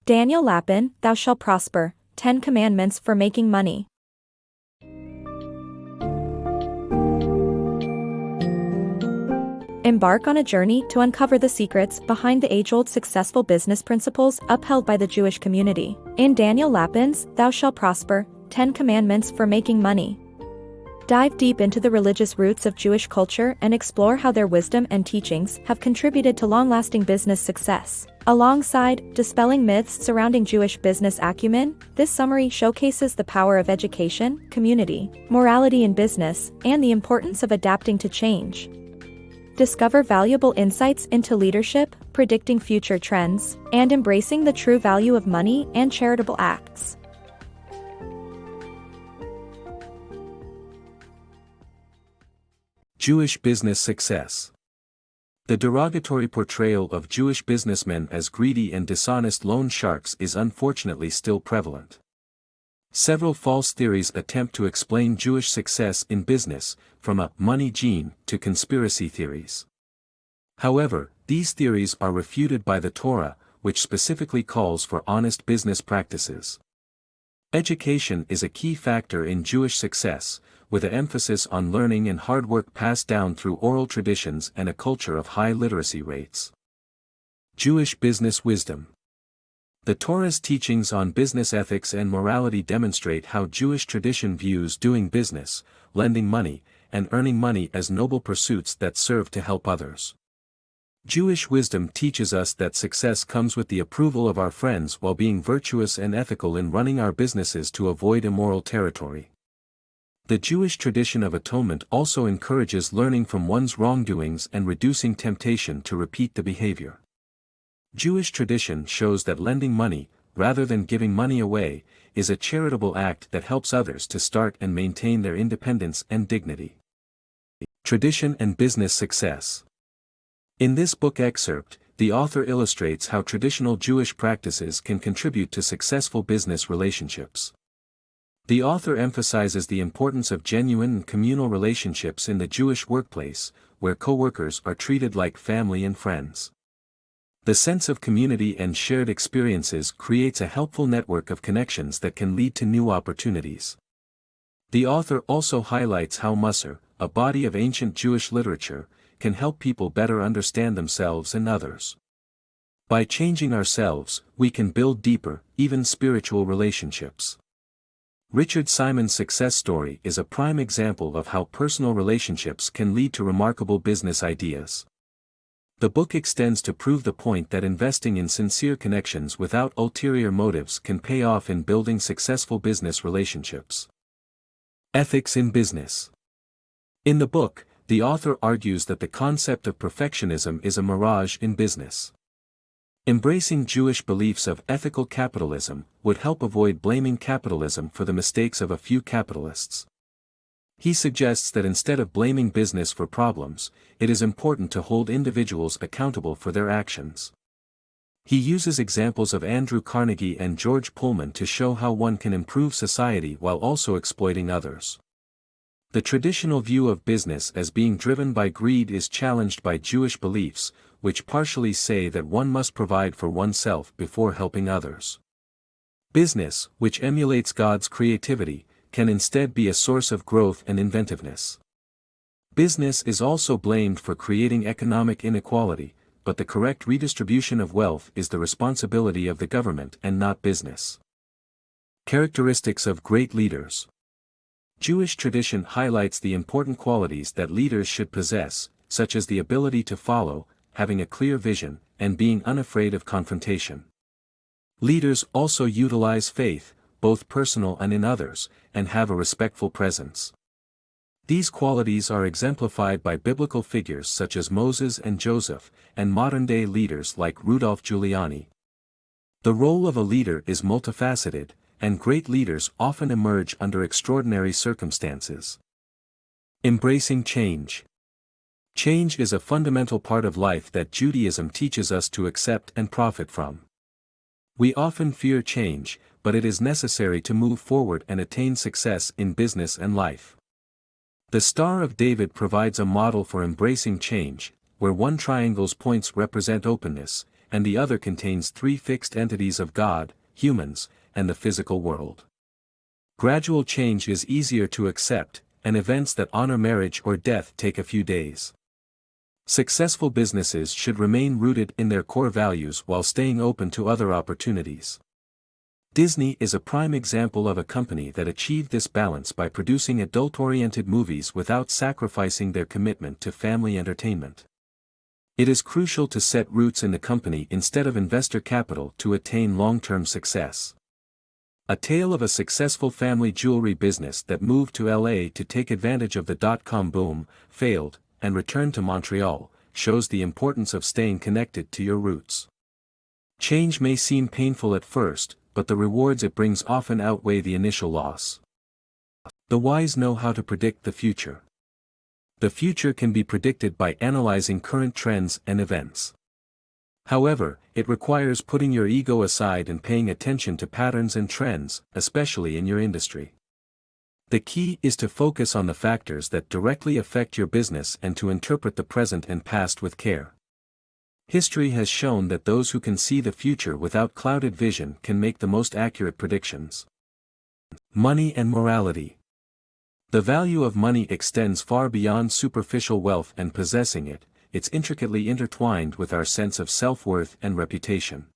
Daniel Lapin, Thou Shalt Prosper, 10 Commandments for Making Money. Embark on a journey to uncover the secrets behind the age-old successful business principles upheld by the Jewish community. In Daniel Lapin's Thou Shalt Prosper, 10 Commandments for Making Money. Dive deep into the religious roots of Jewish culture and explore how their wisdom and teachings have contributed to long-lasting business success. Alongside dispelling myths surrounding Jewish business acumen, this summary showcases the power of education, community, morality in business, and the importance of adapting to change. Discover valuable insights into leadership, predicting future trends, and embracing the true value of money and charitable acts. Jewish business success. The derogatory portrayal of Jewish businessmen as greedy and dishonest loan sharks is unfortunately still prevalent. Several false theories attempt to explain Jewish success in business, from a money gene to conspiracy theories. However, these theories are refuted by the Torah, which specifically calls for honest business practices. Education is a key factor in Jewish success, with an emphasis on learning and hard work passed down through oral traditions and a culture of high literacy rates. Jewish business wisdom. The Torah's teachings on business ethics and morality demonstrate how Jewish tradition views doing business, lending money, and earning money as noble pursuits that serve to help others. Jewish wisdom teaches us that success comes with the approval of our friends while being virtuous and ethical in running our businesses to avoid immoral territory. The Jewish tradition of atonement also encourages learning from one's wrongdoings and reducing temptation to repeat the behavior. Jewish tradition shows that lending money, rather than giving money away, is a charitable act that helps others to start and maintain their independence and dignity. Tradition and business success. In this book excerpt, the author illustrates how traditional Jewish practices can contribute to successful business relationships. The author emphasizes the importance of genuine and communal relationships in the Jewish workplace, where co-workers are treated like family and friends. The sense of community and shared experiences creates a helpful network of connections that can lead to new opportunities. The author also highlights how Musar, a body of ancient Jewish literature, can help people better understand themselves and others. By changing ourselves, we can build deeper, even spiritual relationships. Richard Simon's success story is a prime example of how personal relationships can lead to remarkable business ideas. The book extends to prove the point that investing in sincere connections without ulterior motives can pay off in building successful business relationships. Ethics in business. In the book, the author argues that the concept of perfectionism is a mirage in business. Embracing Jewish beliefs of ethical capitalism would help avoid blaming capitalism for the mistakes of a few capitalists. He suggests that instead of blaming business for problems, it is important to hold individuals accountable for their actions. He uses examples of Andrew Carnegie and George Pullman to show how one can improve society while also exploiting others. The traditional view of business as being driven by greed is challenged by Jewish beliefs, which partially say that one must provide for oneself before helping others. Business, which emulates God's creativity, can instead be a source of growth and inventiveness. Business is also blamed for creating economic inequality, but the correct redistribution of wealth is the responsibility of the government and not business. Characteristics of great leaders. Jewish tradition highlights the important qualities that leaders should possess, such as the ability to follow, having a clear vision, and being unafraid of confrontation. Leaders also utilize faith, both personal and in others, and have a respectful presence. These qualities are exemplified by biblical figures such as Moses and Joseph, and modern-day leaders like Rudolph Giuliani. The role of a leader is multifaceted, and great leaders often emerge under extraordinary circumstances. Embracing change. Change is a fundamental part of life that Judaism teaches us to accept and profit from. We often fear change, but it is necessary to move forward and attain success in business and life. The Star of David provides a model for embracing change, where one triangle's points represent openness, and the other contains three fixed entities of God, humans, and the physical world. Gradual change is easier to accept, and events that honor marriage or death take a few days. Successful businesses should remain rooted in their core values while staying open to other opportunities. Disney is a prime example of a company that achieved this balance by producing adult-oriented movies without sacrificing their commitment to family entertainment. It is crucial to set roots in the company instead of investor capital to attain long-term success. A tale of a successful family jewelry business that moved to LA to take advantage of the dot-com boom, failed, and returned to Montreal, shows the importance of staying connected to your roots. Change may seem painful at first, but the rewards it brings often outweigh the initial loss. The wise know how to predict the future. The future can be predicted by analyzing current trends and events. However, it requires putting your ego aside and paying attention to patterns and trends, especially in your industry. The key is to focus on the factors that directly affect your business and to interpret the present and past with care. History has shown that those who can see the future without clouded vision can make the most accurate predictions. Money and morality. The value of money extends far beyond superficial wealth and possessing it. It's intricately intertwined with our sense of self-worth and reputation.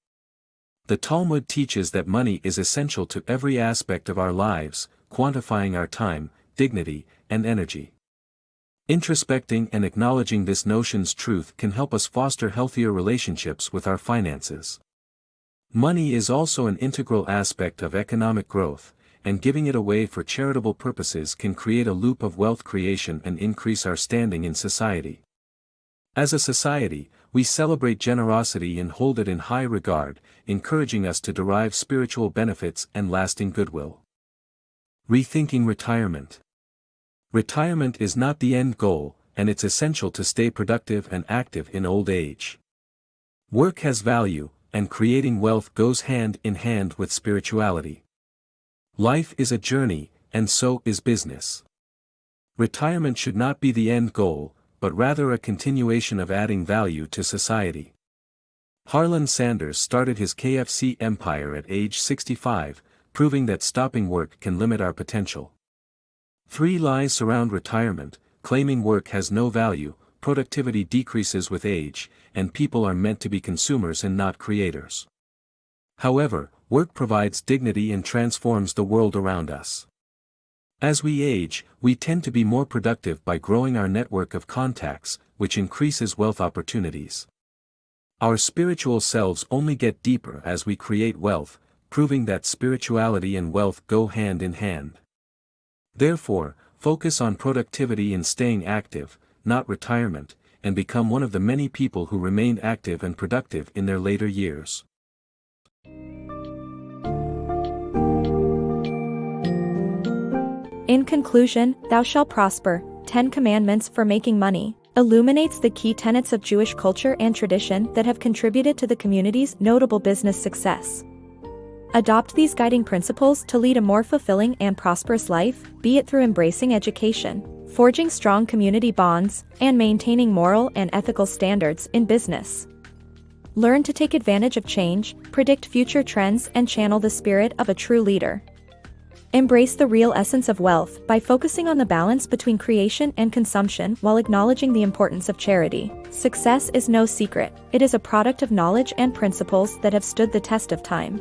The Talmud teaches that money is essential to every aspect of our lives, quantifying our time, dignity, and energy. Introspecting and acknowledging this notion's truth can help us foster healthier relationships with our finances. Money is also an integral aspect of economic growth, and giving it away for charitable purposes can create a loop of wealth creation and increase our standing in society. As a society, we celebrate generosity and hold it in high regard, encouraging us to derive spiritual benefits and lasting goodwill. Rethinking retirement. Retirement is not the end goal, and it's essential to stay productive and active in old age. Work has value, and creating wealth goes hand in hand with spirituality. Life is a journey, and so is business. Retirement should not be the end goal, but rather a continuation of adding value to society. Harlan Sanders started his KFC empire at age 65, proving that stopping work can limit our potential. 3 lies surround retirement: claiming work has no value, productivity decreases with age, and people are meant to be consumers and not creators. However, work provides dignity and transforms the world around us. As we age, we tend to be more productive by growing our network of contacts, which increases wealth opportunities. Our spiritual selves only get deeper as we create wealth, proving that spirituality and wealth go hand in hand. Therefore, focus on productivity and staying active, not retirement, and become one of the many people who remain active and productive in their later years. In conclusion, "Thou shalt prosper, 10 Commandments for Making Money," illuminates the key tenets of Jewish culture and tradition that have contributed to the community's notable business success. Adopt these guiding principles to lead a more fulfilling and prosperous life, be it through embracing education, forging strong community bonds, and maintaining moral and ethical standards in business. Learn to take advantage of change, predict future trends, and channel the spirit of a true leader. Embrace the real essence of wealth by focusing on the balance between creation and consumption while acknowledging the importance of charity. Success is no secret; it is a product of knowledge and principles that have stood the test of time.